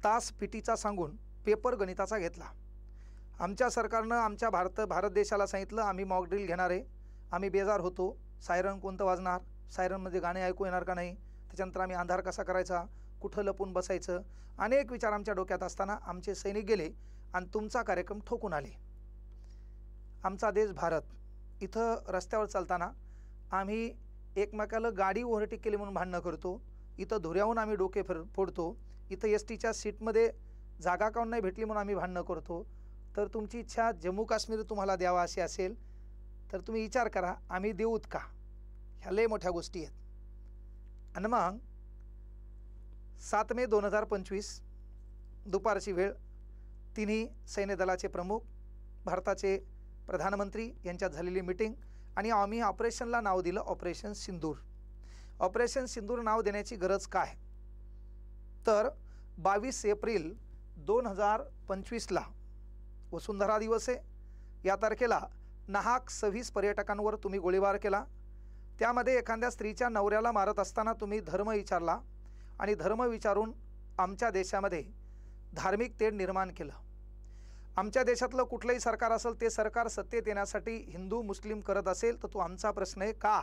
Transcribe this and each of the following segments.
तास पीटीचा सांगून पेपर गणिताचा घेतला। आमच्या सरकारनं आमच्या भारत देशाला सांगितलं आम्ही मॉक ड्रिल घेणार आहे। आम्ही बेजार होतो, सायरन कोणतं वाजणार, सायरनमध्ये गाणे ऐकू येणार का नाही, त्याच्यानंतर आम्ही अंधार कसा करायचा, कुठं लपून बसायचं, अनेक विचार आमच्या डोक्यात असताना आमचे सैनिक गेले आणि तुमचा कार्यक्रम ठोकून आले। आमचा देश भारत, इथं रस्त्यावर चालताना आम्ही एकमेकाला गाडी ओव्हरटेक केली म्हणून भांडणं करतो, इथं धुऱ्याहून आम्ही डोके फोडतो, इथं एसटीच्या सीटमध्ये जागा काऊन नाही भेटली म्हणून आम्ही भांडणं करतो। तर तुमची इच्छा जम्मू काश्मीर तुम्हाला द्यावा अशी असेल तर तुम्ही विचार करा आम्ही देऊत का, ह्या लय मोठ्या गोष्टी आहेत। आणि मग 7 मे 2025 दुपारची वेळ, तिन्ही सैन्य दलाचे प्रमुख, भारताचे प्रधानमंत्री यांच्यात झालेली मीटिंग आणि आम्ही ऑपरेशनला नाव दिलं ऑपरेशन सिंदूर। ऑपरेशन सिंदूर नाव देण्याची गरज काय, तर 22 एप्रिल 2025ला वसुंधरा दिवस आहे। या तारखेला नाहक 26 पर्यटकांवर तुम्ही गोळीबार केला। त्यामध्ये एखाद्या स्त्रीच्या नवऱ्याला मारत असताना तुम्ही धर्म विचारला आणि धर्म विचारून आमच्या देशामध्ये धार्मिक तेढ निर्माण केलं। आमच्या देशातलं कुठलंही सरकार असेल ते सरकार सत्तेत येण्यासाठी हिंदू मुस्लिम करत असेल तर तो आमचा प्रश्न आहे का,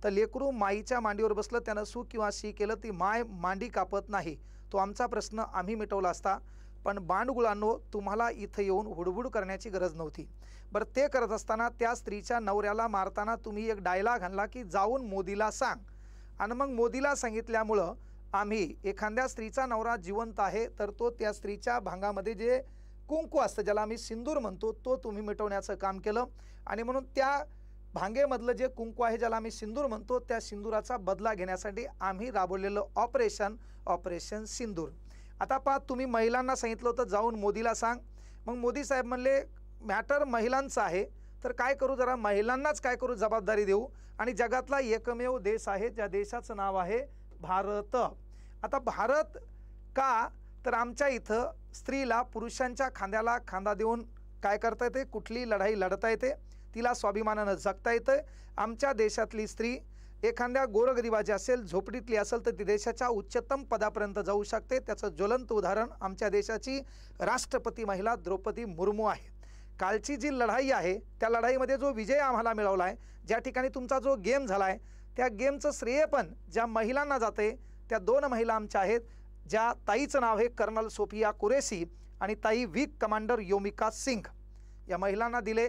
तर लेकरू माईच्या मांडीवर बसलं त्यानं सू किंवा शी केलं ती माय मांडी कापत नाही, तो आमचा प्रश्न आम्ही मिटवला असता। पण बांडगुळांनो तुम्हाला इथं येऊन हुडबुड करण्याची गरज नव्हती। बरं ते करत असताना त्या स्त्रीच्या नवऱ्याला मारताना तुम्ही एक डायलॉग आणला की जाऊन मोदीला सांग, आणि मग मोदीला सांगितल्यामुळं आम्ही एखाद्या स्त्रीचा नवरा जिवंत आहे तर तो त्या स्त्रीच्या भांगामध्ये जे कुंकू असतं ज्याला आम्ही सिंदूर म्हणतो तो तुम्ही मिटवण्याचं काम केलं। आणि म्हणून त्या भांगेमधलं जे कुंकू आहे ज्याला आम्ही सिंदूर म्हणतो त्या सिंदूराचा बदला घेण्यासाठी आम्ही राबवलेलं ऑपरेशन सिंदूर। आता पहा तुम्ही महिलांना सांगितलं होतं जाऊन मोदीला सांग, मग मोदी साहेब म्हणले मॅटर महिलांचं आहे तर काय करू, जरा महिलांनाच काय करू जबाबदारी देऊ, आणि जगातला एकमेव देश आहे ज्या देशाचं नाव आहे भारत। आता भारत का, तर आमच्या इथं स्त्रीला पुरुषांच्या खांद्याला खांदा देऊन काय करता येते, कुठली लढाई लढता येते, तिला स्वाभिमानानं जगता येतं। आमच्या देशातली स्त्री एखाद्या गोरगरिबाची असेल, झोपडीतली असेल तर ती देशाच्या उच्चतम पदापर्यंत जाऊ शकते। त्याचं ज्वलंत उदाहरण आमच्या देशाची राष्ट्रपती महिला द्रौपदी मुर्मू आहे। कालची जी लढाई आहे त्या लढाईमध्ये जो विजय आम्हाला मिळवला आहे, ज्या ठिकाणी तुमचा जो गेम झाला आहे त्या गेमचं श्रेय पण ज्या महिलांना जाते त्या 2 महिला आमच्या आहेत, ज्या ताईचं नाव आहे कर्नल सोफिया कुरेशी आणि ताई वीक कमांडर योमिका सिंग। या महिलांना दिले,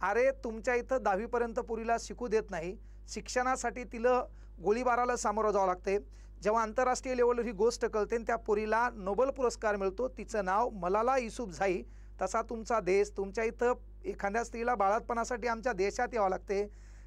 अरे तुमच्या इथं 10वी पर्यंत पुरीला शिकू देत नाही, शिक्षणासाठी तिला गोळीबाराला सामोरं जावं लागते। जेव्हा आंतरराष्ट्रीय लेवलवर ही गोष्ट कळते त्या पुरीला नोबेल पुरस्कार मिळतो, तिचं नाव मलाला युसुफझाई। तसा तुमचा देश, तुमच्या इथं एखाद्या स्त्रीला बाळातपणासाठी आमच्या देशात यावं लागते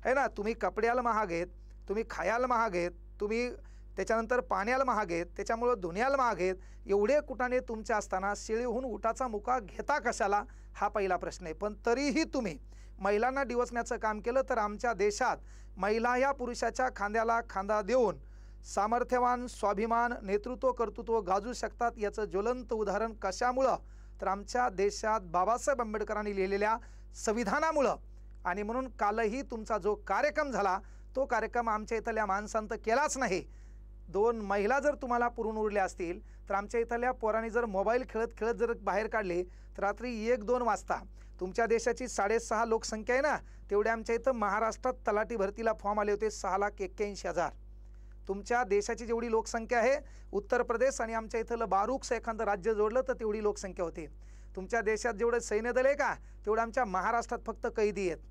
है ना। तुम्ही कपड्याला महाग आहेत, तुम्ही खायला महाग आहेत, तुम्ही त्याच्यानंतर पाण्याला महाग आहेत, त्याच्यामुळं धुण्याला महाग आहेत, एवढे कुटाणे तुमच्या असताना शेळीहून उठाचा मुका घेता कशाला, हा पहिला प्रश्न आहे। पण तरीही तुम्ही महिलांना डिवचण्याचं काम केलं तर आमच्या देशात महिला या पुरुषाच्या खांद्याला खांदा देऊन सामर्थ्यवान, स्वाभिमान, नेतृत्व, कर्तृत्व गाजू शकतात। याचं ज्वलंत उदाहरण कशामुळं, तर आमच्या देशात बाबासाहेब आंबेडकरांनी लिहिलेल्या संविधानामुळं। आणि म्हणून कालही तुमचा जो कार्यक्रम झाला तो कार्यक्रम आमच्या इथल्या माणसांत केलाच नाही। 2 महिला जर तुम्हाला पुरून उरल्या असतील तर आमच्या इथल्या पोरांनी जर मोबाईल खेळत खेळत जर बाहेर काढले तर रात्री 1-2 वाजता, तुमच्या देशाची 6.5 लोकसंख्या आहे ना, तेवढ्या आमच्या इथं महाराष्ट्रात तलाठी भरतीला फॉर्म आले होते 6,81,000। तुमच्या देशाची जेवढी लोकसंख्या आहे, उत्तर प्रदेश आणि आमच्या इथलं बारूकचं एखादं राज्य जोडलं तर तेवढी लोकसंख्या होती। तुमच्या देशात जेवढं सैन्य दल आहे का तेवढं आमच्या महाराष्ट्रात फक्त कैदी आहेत,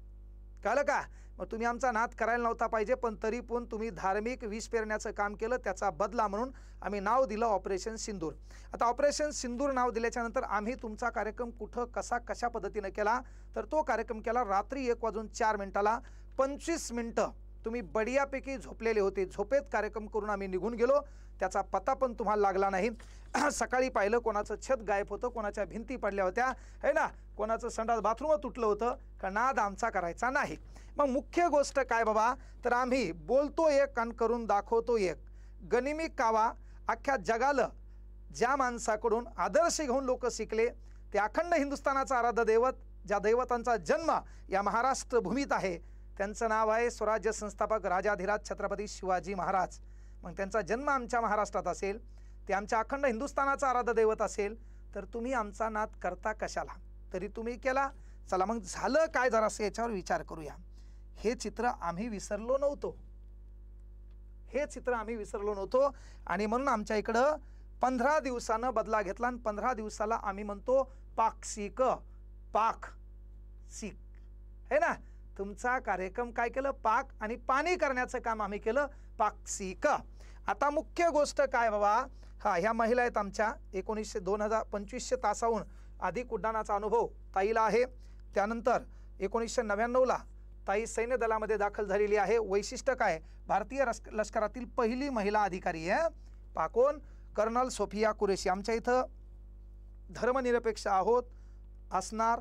कळलं का। मग तुम्ही आमचा नाद करायला नव्हता पाहिजे, पण तरी पण तुम्ही धार्मिक विष पेरण्याचं काम केलं, त्याचा बदला म्हणून आम्ही नाव दिलं ऑपरेशन सिंदूर। आता ऑपरेशन सिंदूर नाव दिल्याच्यानंतर आम्ही तुमचा कार्यक्रम कुठं कशा पद्धतीनं केला, तर तो कार्यक्रम केला रात्री 1:04 25 मिनिटं तुम्ही बढियापैकी झोपलेले होते, झोपेत कार्यक्रम करून आम्ही निघून गेलो, त्याचा पत्ता पण तुम्हाला लागला नाही। सकाळी पाहिलं कोणाचं छत गायब होतं, कोणाच्या भिंती पडल्या होत्या है ना, कोणाचं संडास बाथरूम तुटलं होतं, का नाद आमचा करायचा नाही। मग मुख्य गोष्ट काय बाबा, तर आम्ही बोलतो एक आणि करून दाखवतो एक। गनिमी कावा अख्ख्या जगाला ज्या माणसाकडून आदर्श घेऊन लोक शिकले ते अखंड हिंदुस्थानाचा आराध्य दैवत, ज्या दैवतांचा जन्म या महाराष्ट्र भूमीत आहे, त्यांचं नाव आहे स्वराज्य संस्थापक राजाधिराज छत्रपती शिवाजी महाराज। मग त्यांचा जन्म आमच्या महाराष्ट्रात असेल, ते आमच्या अखंड हिंदुस्थानाचा आराध्य दैवत असेल तर तुम्ही आमचा नाद करता कशाला? तरी तुम्ही केला. चला मग झालं काय जरासं याच्यावर विचार करूया. हे चित्र आम्ही विसरलो नव्हतो. हे चित्र आम्ही विसरलो नव्हतो आणि म्हणून आमच्या इकडं 15 दिवसानं बदला घेतला आणि 15 दिवसाला आम्ही म्हणतो पाक्षिक. पाक सीक है ना. तुमचा कार्यक्रम काय केलं? पाक आणि पाणी करण्याचं काम आम्ही केलं पाक्षिक. आता मुख्य गोष्ट काय बाबा, ह्या महिला आहेत आमच्या. 2025 तासाहून अधिक उड्डाणाचा अनुभव ताईला आहे. त्यानंतर 1999ला ताई सैन्य दलामध्ये दाखल झालेली आहे. वैशिष्ट्य काय? भारतीय लष्करातील पहिली महिला अधिकारी आहे. पाकोन कर्नल सोफिया कुरेशी. आमच्या इथं धर्मनिरपेक्ष आहोत असणार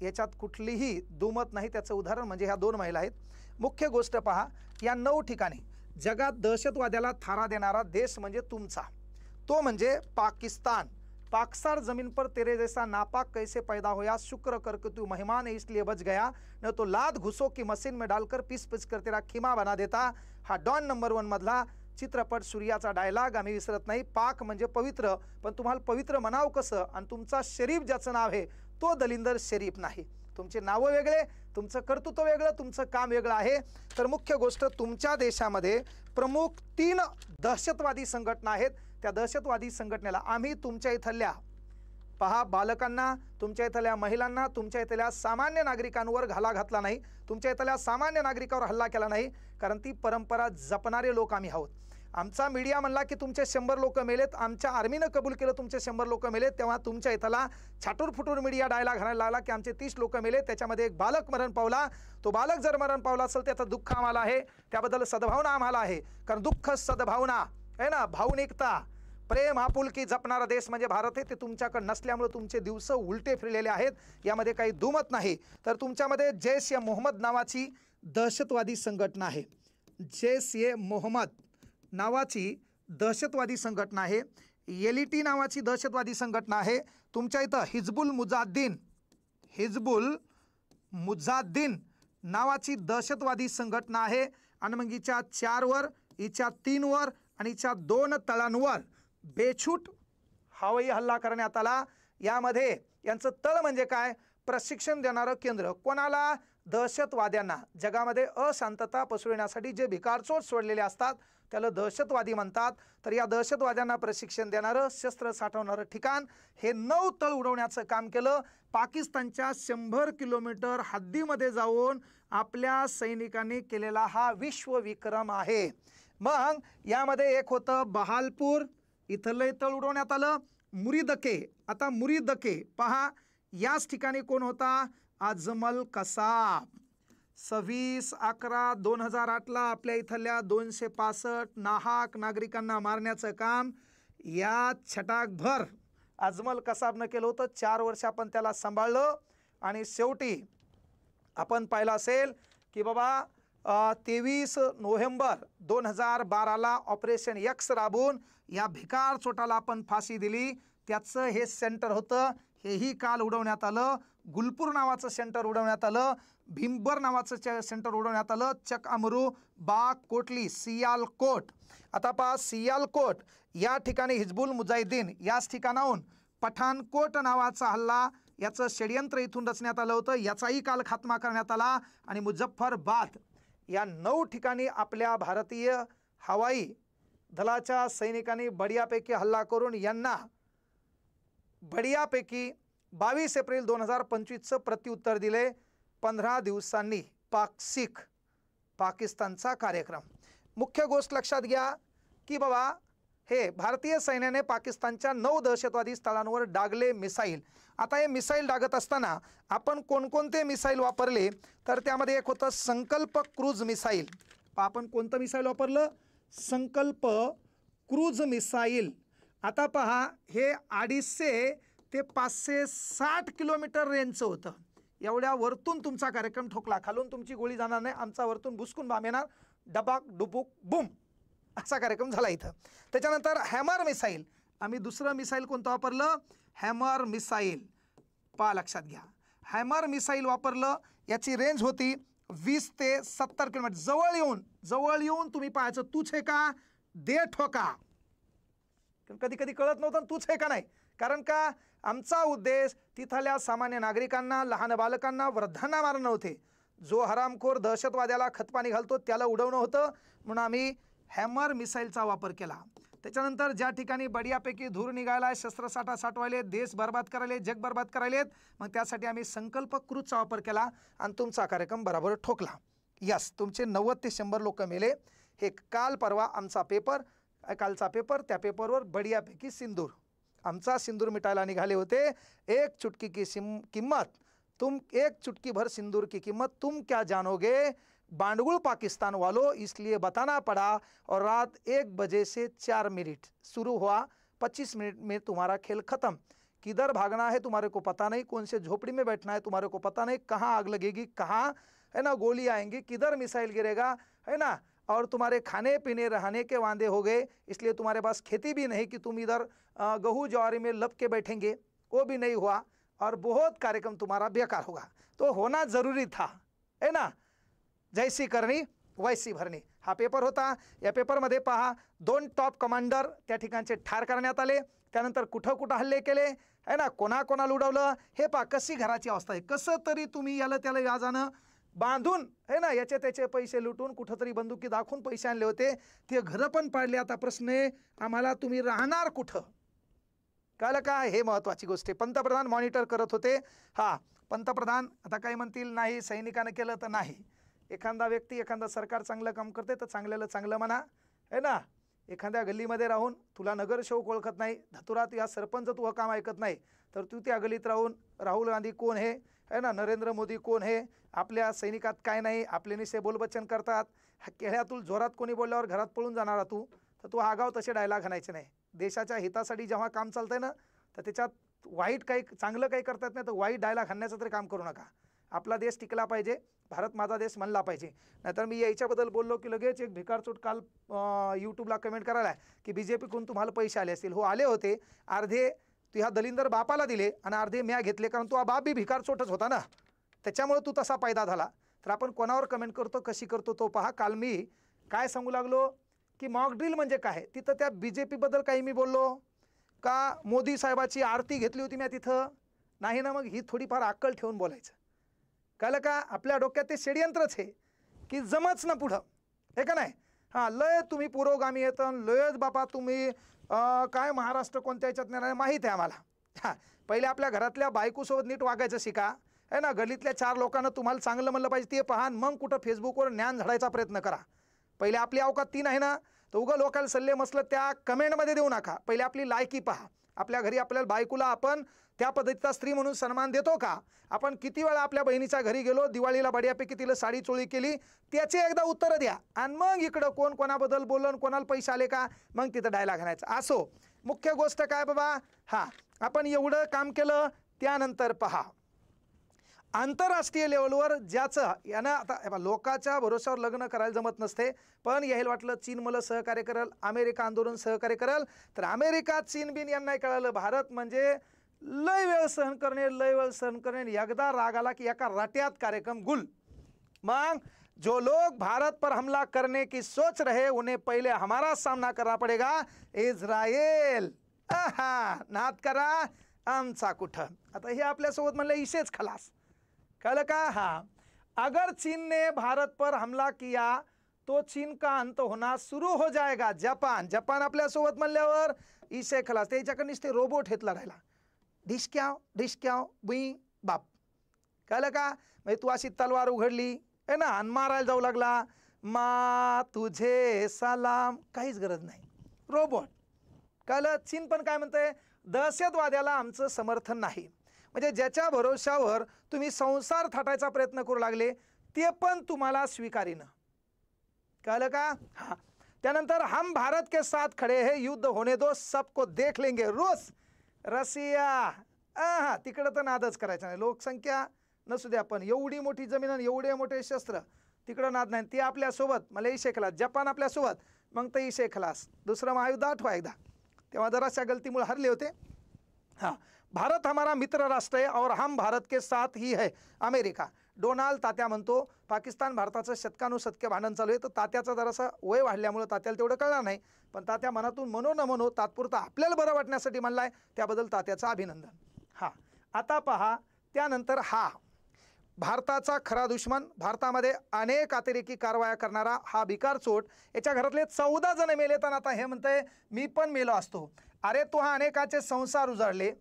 याच्यात कुठलीही दुमत नाही. त्याचं उदाहरण म्हणजे ह्या 2 महिला आहेत. मुख्य गोष्ट पहा, या 9 ठिकाणी जगात दहशतवाद्याला थारा देणारा देश म्हणजे तुमचा, तो म्हणजे पाकिस्तान. पाकसार जमीन पर तेरे जैसा नापाक कैसे पैदा होया, शुक्र करके तू मेहमान है इसलिए बच गया, न तो लाद घुसो की मशीन में डालकर पीस पीस कर तेरा खिमा बना देता. हा डॉन नंबर 1 मधला चित्रपट सूर्याचा डायलॉग आम्ही विसरत नाही. पाक म्हणजे पवित्र, पण तुम्हाला पवित्र म्हणाव कसं? आणि तुमचा शरीफ ज्याचं नाव आहे तो दलिंदर शरीफ नाही. तुमचे नावं वेगळे, तुमचं कर्तृत्व वेगळं, तुमचं काम वेगळं आहे. तर मुख्य गोष्ट, तुमच्या देशामध्ये प्रमुख 3 दहशतवादी संघटना आहेत. त्या दहशतवादी संघटनेला आम्ही तुमच्या इथल्या पहा बालकांना, तुमच्या इथल्या महिलांना, तुमच्या इथल्या सामान्य नागरिकांवर घाला घातला नाही. तुमच्या इथल्या सामान्य नागरिकावर हल्ला केला नाही, कारण ती परंपरा जपणारे लोक आम्ही आहोत. आमचा मीडिया म्हणला की तुमचे 100 लोक मेलेत, आमच्या आर्मीनं कबूल केलं तुमचे 100 लोक मेलेत, तेव्हा तुमच्या इथला छाटूर फुटूर मीडिया डायलॉग घालायला लागला की आमचे 30 लोक मेले, त्याच्यामध्ये एक बालक मरण पावला. तो बालक जर मरण पावला असेल त्याचं दुःख आम्हाला आहे, त्याबद्दल सद्भावना आम्हाला आहे. कारण दुःख सद्भावना आहे ना, भावनिकता, प्रेम आपुलकी जपणारा देश म्हणजे भारत आहे. ते तुमच्याकडे नसल्यामुळे तुमचे दिवस उलटे फिरलेले आहेत, यामध्ये काही दुमत नाही. तर तुमच्यामध्ये जैश ए मोहम्मद नावाची दहशतवादी संघटना आहे. जैश ए मोहम्मद नावाची दहशतवादी संघटना आहे. एलिटी नावाची दहशतवादी संघटना आहे. तुमच्या इथं हिजबुल मुजाद्दीन नावाची दहशतवादी संघटना आहे. आणि मग हिच्या 4 वर, हिच्या 3 वर आणि हिच्या 2 तळांवर बेछूट हवाई हल्ला करण्यात आला. यामध्ये यांचं तळ म्हणजे काय? प्रशिक्षण देणारं केंद्र. कोणाला? दहशतवाद्यांना. जगामध्ये अशांतता पसरवण्यासाठी जे भिकारचोट सोडलेले असतात त्याला दहशतवादी म्हणतात. तर या दहशतवाद्यांना प्रशिक्षण देणारं, शस्त्र साठवणारं ठिकाण, हे 9 तळ उडवण्याचं काम केलं. पाकिस्तानच्या 100 किलोमीटर हद्दीमध्ये जाऊन आपल्या सैनिकांनी केलेला हा विश्वविक्रम आहे. मग यामध्ये एक होतं बहालपूर, इथलं तळ उडवण्यात आलं. मुरीदके, आता मुरीदके पहा, याच ठिकाणी कोण होता? अजमल कसाब. 26/11/2008ला आपल्या इथल्या 265 नाहक नागरिकांना मारण्याचं काम या छटाकभर अजमल कसाबनं केलं होतं. 4 वर्ष आपण त्याला सांभाळलं आणि शेवटी आपण पाहिलं असेल की बाबा 23 नोव्हेंबर 2012ला ऑपरेशन एक्स राबवून या भिकार चोटाला आपण फाशी दिली. त्याचं हे सेंटर होतं, हेही काल उडवण्यात आलं. गुलपूर नावाचं सेंटर उडवण्यात आलं. भीमबर नावाचं सेंटर उडवण्यात आलं. चक अमरू, बाग, कोटली, सियालकोट. आता पहा, सियालकोट या ठिकाणी हिजबुल मुजाहिदीन याच ठिकाणाहून पठाणकोट नावाचा हल्ला, याचं षडयंत्र इथून रचण्यात आलं होतं, याचाही काल खात्मा करण्यात आला. आणि मुझफ्फराबाद या 9 ठिकाणी आपल्या भारतीय हवाई दलाच्या सैनिकांनी बढियापैकी हल्ला करून यांना बढियापैकी 22 एप्रिल 2025चं प्रत्युत्तर दिले. 15 दिवसांनी पाकसिक पाकिस्तानचा कार्यक्रम. मुख्य गोष्ट लक्षात घ्या की बाबा हे भारतीय सैन्याने पाकिस्तानच्या 9 दहशतवादी स्थळांवर डागले मिसाईल. आता हे मिसाईल डागत असताना आपण कोणकोणते मिसाईल वापरले तर त्यामध्ये एक होतं संकल्प क्रूज मिसाईल. आपण कोणतं मिसाईल वापरलं? संकल्प क्रूज मिसाईल. आता पहा, हे 250 ते 560 किलोमीटर रेंजचं होतं. एवढ्या वरतून तुमचा कार्यक्रम ठोकला, खालून तुमची गोळी जाणार नाही, आमचा वरतून भुसकून बाम येणार, डबाक डुबुक बुम असा कार्यक्रम झाला इथं. त्याच्यानंतर हॅमर मिसाईल, आम्ही दुसरं मिसाईल कोणतं वापरलं? Hammer missile. पहा लक्षात घ्या, हॅमर मिसाईल वापरलं. याची रेंज होती 20 ते 70 किलोमीटर. जवळ येऊन तुम्ही पाहायचं, तूच हे का दे ठोका. कधी कधी कळत नव्हतं तूच आहे का नाही. कारण का आमचा उद्देश तिथल्या सामान्य नागरिकांना, लहान बालकांना, वृद्धांना मारणं नव्हते. जो हरामखोर दहशतवाद्याला खतपाणी घालतो त्याला उडवणं होतं. म्हणून आम्ही हॅमर मिसाईलचा वापर केला. त्याच्यानंतर ज्या ठिकाणी बढियापैकी धूर निघायला, शस्त्रसाठा साठवायले, देश बर्बाद करायले, जग बर्बाद करायलेत, मग त्यासाठी आम्ही संकल्प क्रूजचा वापर केला आणि तुमचा कार्यक्रम बरोबर ठोकला. यस, तुमचे 90 ते 100 लोक मेले. हे काल परवा आमचा पेपर, कालचा पेपर, त्या पेपरवर बढियापैकी सिंदूर, आमचा सिंदूर मिटायला निघाले होते. एक चुटकी की किम्मत तुम, एक चुटकी भर सिंदूर की कीमत तुम क्या जानोगे, बांडगुल पाकिस्तान वालों, इसलिए बताना पड़ा. और रात 1 बजे से 4 मिनट शुरू हुआ, 25 मिनट में तुम्हारा खेल खत्म. किधर भागना है तुम्हारे को पता नहीं, कौन से झोपड़ी में बैठना है तुम्हारे को पता नहीं, कहाँ आग लगेगी, कहाँ है ना गोली आएंगी, किधर मिसाइल गिरेगा, है ना. और तुम्हारे खाने पीने रहने के वांदे हो गए, इसलिए तुम्हारे पास खेती भी नहीं कि तुम इधर गेहूँ ज्वारी में लप के बैठेंगे, वो भी नहीं हुआ. और बहुत कार्यक्रम तुम्हारा बेकार होगा. तो होना जरूरी था, है ना. जैसी करणी वैसी भरणी हा पेपर होता. या पेपरमध्ये पहा 2 टॉप कमांडर त्या ठिकाणचे ठार करण्यात आले. त्यानंतर कुठं कुठं हल्ले केले, है ना, कोणाकोणाला उडवलं, हे पहा कशी घराची अवस्था आहे. कसं तरी तुम्ही याला त्याला व्याजानं बांधून, है ना, याचे त्याचे पैसे लुटून कुठंतरी बंदुकी दाखवून पैसे आणले होते. ते घरं पण पाडले. आता प्रश्न आहे आम्हाला तुम्ही राहणार कुठं, कळलं का. हे महत्त्वाची गोष्ट आहे. पंतप्रधान मॉनिटर करत होते. हा, पंतप्रधान आता काय म्हणतील, नाही सैनिकानं केलं तर नाही. एखादा व्यक्ती, एखादा सरकार चांगलं काम करते तर चांगल्याला चांगलं म्हणा, है ना. एखाद्या गल्लीमध्ये राहून तुला नगरसेवक ओळखत नाही, धतुरात या सरपंच तुझं काम ऐकत नाही, तर तू त्या गल्लीत राहून राहुल गांधी कोण है ना, नरेंद्र मोदी कोण आहे, आपल्या सैनिकात काय नाही, आपले निसे बोलबच्चन करतात, खेळ्यातून जोरात कोणी बोलल्यावर घरात पळून जाणारा तू, तर तू आगाव तसे डायलॉग हाणायचे नाही. देशाच्या हितासाठी जेव्हा काम चालतंय ना, तर त्याच्यात वाईट काही चांगलं काही करतात नाही, तर वाईट डायलॉग हाणण्याचं तरी काम करू नका. आपला देश टिकला पाहिजे, भारत माझा देश म्हणला पाहिजे. नाहीतर मी याच्याबद्दल बोललो की लगेच एक भिकारचोट काल यूट्यूबला कमेंट करायला की BJPकडून तुम्हाला पैसे आले असतील. हो, आले होते. अर्धे तू ह्या दलिंदर बापाला दिले आणि अर्धे म्या घेतले, कारण तू हा बाप बी भिकारचोटच होता ना, त्याच्यामुळे तू तसा पैदा झाला. तर आपण कोणावर कमेंट करतो, कशी करतो तो पहा. काल मी काय सांगू लागलो की मॉक ड्रिल म्हणजे काय. तिथं त्या BJPबद्दल काही मी बोललो का, मोदी साहेबाची आरती घेतली होती मी तिथं, नाही ना. मग ही थोडीफार अक्कल ठेवून बोलायचं, कळलं का. आपल्या डोक्यात ते षडयंत्रच आहे की जमच ना पुढं, हे का नाही. हां, लय तुम्ही पुरोगामी येतं, लयच बापा तुम्ही काय महाराष्ट्र कोणत्या ह्याच्यात नाही माहीत आहे आम्हाला. हां, पहिले आपल्या घरातल्या बायकोसोबत नीट वागायचं शिका, है ना. गलीतल्या 4 लोकांना तुम्हाला चांगलं म्हणलं पाहिजे ते पहा, मग कुठं फेसबुकवर ज्ञान झाडायचा प्रयत्न करा. पहिले आपली अवकात 3 आहे ना, तर उगा लोकांना सल्ले मसलं त्या कमेंटमध्ये देऊ नका. पहिले आपली लायकी पहा. आपल्या घरी आपल्याला बायकोला आपण त्या पद्धतीचा स्त्री म्हणून सन्मान देतो का. आपण किती वेळा आपल्या बहिणीच्या घरी गेलो, दिवाळीला बढियापैकी तिला साडी चोळी केली, त्याचे एकदा उत्तरं द्या. आणि मग इकडं कोण कोणाबद्दल बोललं, कोणाला पैसे आले का, मग तिथं डायलॉग हाणायचा. असो, मुख्य गोष्ट काय बाबा, हां, आपण एवढं काम केलं. त्यानंतर पहा आंतरराष्ट्रीय लेवलवर ज्याचं यानं आता लोकांच्या भरोश्यावर लग्न करायला जमत नसते, पण यायला वाटलं चीन मला सहकार्य करेल, अमेरिका आंदोलन सहकार्य करेल, तर अमेरिका चीन बिन यांना नाही कळालं. भारत म्हणजे लय वेळ सहन करणे, एकदा राग आला की एका रट्यात कार्यक्रम गुल. मग जो लोग भारत पर हमला करने की सोच रहे उन्हें पहले हमारा सामना करना पड़ेगा. इस्रायल नाद करा आमचा कुठं. आता हे आपल्यासोबत म्हणलं इसेच खलास, कल का. हाँ, अगर चीन ने भारत पर हमला किया तो चीन का अंत होना शुरू हो जाएगा. जपान आपल्यासोबत म्हणल्यावर इसे खलास. त्याच्याकडे नुसते रोबोट हेत लढायला, डिस्क्याव बुई बाप, कळलं का. म्हणजे तू अशी तलवार उघडली आहे ना आणि मारायला जाऊ लागला, मा तुझे सलाम, काहीच गरज नाही, रोबोट, कळलं. चीन पण काय म्हणतंय, दहशतवाद्याला आमचं समर्थन नाही. म्हणजे ज्याच्या भरोशावर तुम्ही संसार थाटायचा प्रयत्न करू लागले ते पण तुम्हाला स्वीकारीनं, कळलं का. हां, त्यानंतर हम भारत के साथ खडे है, युद्ध होने दो, सबको देख लेंगे. रूस, रशिया, हां, तिकडं तर नादच करायचं नाही. लोकसंख्या नसू द्या, पण एवढी मोठी जमीन आणि एवढे मोठे शस्त्र, तिकडं नाद नाही. ते आपल्यासोबत मला इशे खलास. जपान आपल्यासोबत, मग ते इशे खलास. दुसरं महायुद्ध आठवा एकदा, तेव्हा जराशा गलतीमुळे हरले होते. हाँ, भारत हमारा मित्र राष्ट्र है और हम भारत के साथ ही है. अमेरिका, डोनाल्ड तात्या म्हणतो पाकिस्तान भारताचं शतकानुशतके भांडण चालू आहे, तर तात्याचं जरासं वय वाढल्यामुळे तात्याला तेवढं कळणार नाही, पण तात्या मनातून म्हणो न म्हणो तात्पुरता आपल्याला बरं वाटण्यासाठी म्हणलाय, त्याबद्दल तात्याचं अभिनंदन. हा आता पहा, त्यानंतर हा भारताचा खरा दुश्मन, भारतामध्ये अनेक अतिरेकी कारवाया करणारा हा भिकारचोट, याच्या घरातले 14 जण मेले, तर आता हे म्हणतंय मी पण मेलो असतो. अरे तो हा अनेकाचे संसार उजाडले,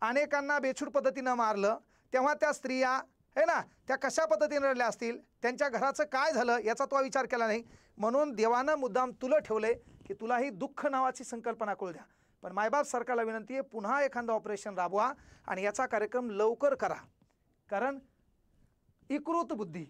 अनेकांना बेछूट पद्धतीनं मारलं, तेव्हा त्या स्त्रिया है ना त्या कशा पद्धतीने रडल्या असतील, त्यांच्या घराचं काय झालं याचा तो विचार केला नाही. म्हणून देवानं मुद्दाम तुला ठेवलंय की तुलाही दुःख नावाची संकल्पना कळू द्या. पण मायबाप सरकारला विनंती आहे, पुन्हा एखादं ऑपरेशन राबवा आणि याचा कार्यक्रम लवकर करा, कारण विकृत बुद्धी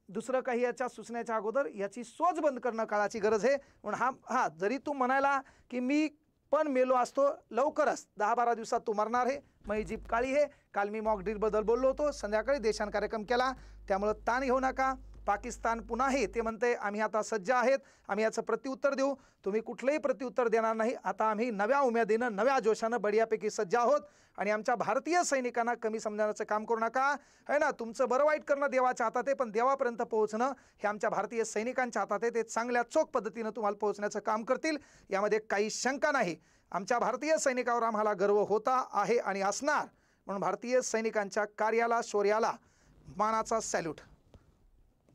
दुसरं काही याच्या सुचण्याच्या अगोदर याची सोच बंद करणं काळाची गरज आहे. म्हणून हा जरी तू म्हणायला की मी पण मेलो असतो, लवकरच 10-12 दिवसात तू मरणार आहे, मग जीप काळी आहे. काल मी मॉक ड्रिल बद्दल बोललो होतो, संध्याकाळी देशान कार्यक्रम केला, त्यामुळे ताण घेऊ नका. पाकिस्तान पुन्हा आहे ते म्हणते आम्ही आता सज्ज आहेत, आम्ही याचं प्रत्युत्तर देऊ. तुम्ही कुठलंही प्रत्युत्तर देणार नाही. आता आम्ही नव्या उमेदीनं नव्या जोशानं बढियापैकी सज्ज आहोत आणि आमच्या भारतीय सैनिकांना कमी समजण्याचं काम करू नका. है ना, तुमचं बरं वाईट करणं देवाच्या हातात आहे, पण देवापर्यंत पोहोचणं हे आमच्या भारतीय सैनिकांच्या हातात आहे. ते चांगल्या चोख पद्धतीनं तुम्हाला पोहोचण्याचं काम करतील, यामध्ये काही शंका नाही. आमच्या भारतीय सैनिकावर आम्हाला गर्व होता आहे आणि असणार. म्हणून भारतीय सैनिकांच्या कार्याला शौर्याला मानाचा सॅल्यूट.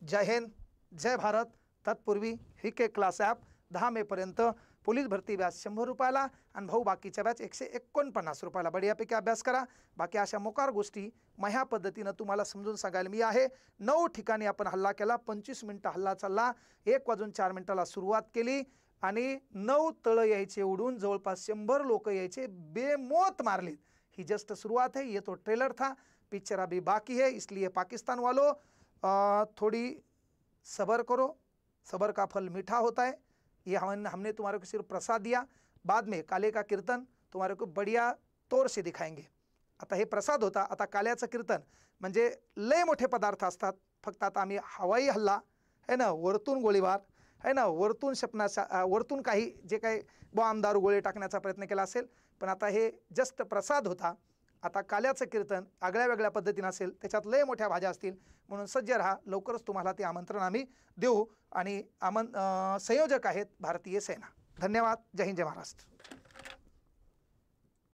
जय हिंद, जय भारत. तत्पूर्वी हिके क्लास ॲप 10 मेपर्यंत पोलीस भरती बॅच 100 रुपयाला आणि भाऊ बाकीच्या बॅच 149 रुपयाला. बढियापैकी अभ्यास करा. बाकी अशा मोकार गोष्टी ह्या पद्धतीनं तुम्हाला समजून सांगायला मी आहे. 9 ठिकाणी आपण हल्ला केला, 25 मिनटं हल्ला चालला, 1:04 सुरुवात केली आणि 9 तळं यायचे उडून, जवळपास 100 लोक यायचे, बेमौत मारलेत. ही जस्ट सुरुवात है, ये तो ट्रेलर था, पिक्चर अभी बाकी है. इसलिए पाकिस्तान वालों थोड़ी सब्र करो, सब्र का फल मीठा होता है. ये हमने तुम्हारे को सिर्फ प्रसाद दिया, बाद में काले का कीर्तन तुम्हारे को बढ़िया तौर से दिखाएंगे. आता हे प्रसाद होता, आता काल्याचं कीर्तन म्हणजे लय मोठे पदार्थ असतात. फक्त आता आम्ही हवाई हल्ला है ना, वरतून गोळीबार है ना, वरतून वरतून काही जे काही बॉम्ब दारू गोळे टाकण्याचा प्रयत्न केला असेल, पण आता हे जस्ट प्रसाद होता. आता काल्याचं कीर्तन आगळ्या वेगळ्या पद्धतीनं असेल, त्याच्यात लय मोठ्या भाज्या असतील. म्हणून सज्ज राहा, लवकरच तुम्हाला ते आमंत्रण आम्ही देऊ आणि संयोजक आहेत भारतीय सेना. धन्यवाद. जय हिंद, जय महाराष्ट्र.